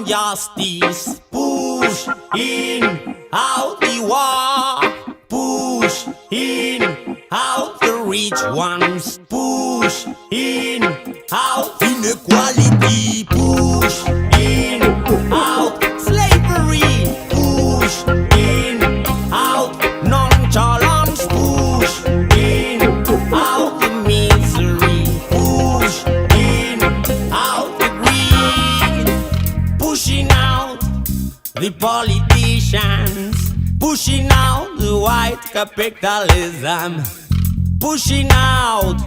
injustice. Push in out the war. Push in out the rich ones. Push in out inequality. Push in out slavery. Push in out nonchalance. Push in out the misery. Push in out the greed. Pushing out the politicians. Pushing out the white capitalism. Pushing out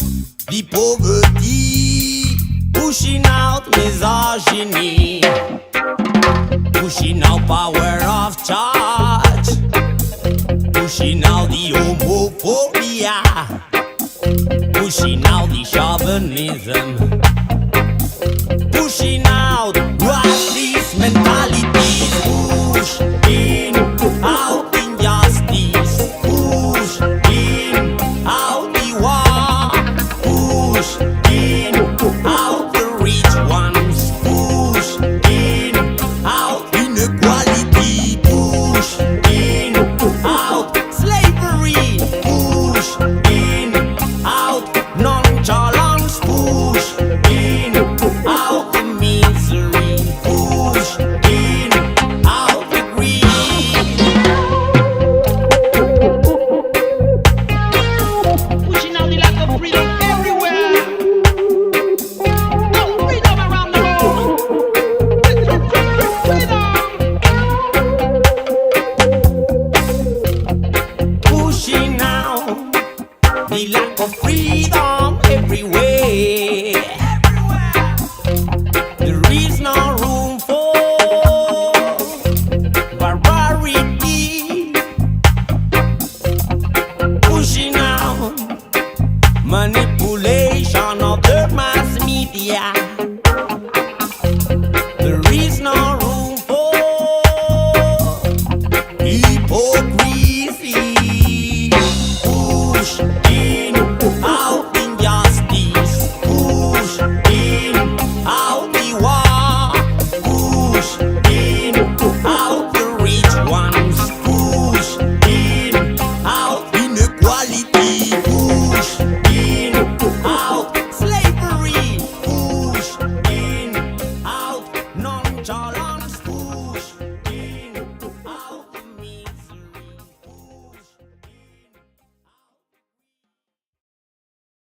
the poverty. Pushing out misogyny. Pushing out power of charge. Pushing out the homophobia. Pushing out the chauvinism. Pushing out racist mentalities. Push in out injustice. Push in out the war. Push in out the rich ones. Push in out inequality. Push in out slavery. Push in out nonchalance. Push in out the misery. Push in out the greed. Pushing out the lack of freedom everywhere. No freedom around the world. Freedom. Pushing out the lack of freedom everywhere. There is no room for barbarity. Pushing out manipulation.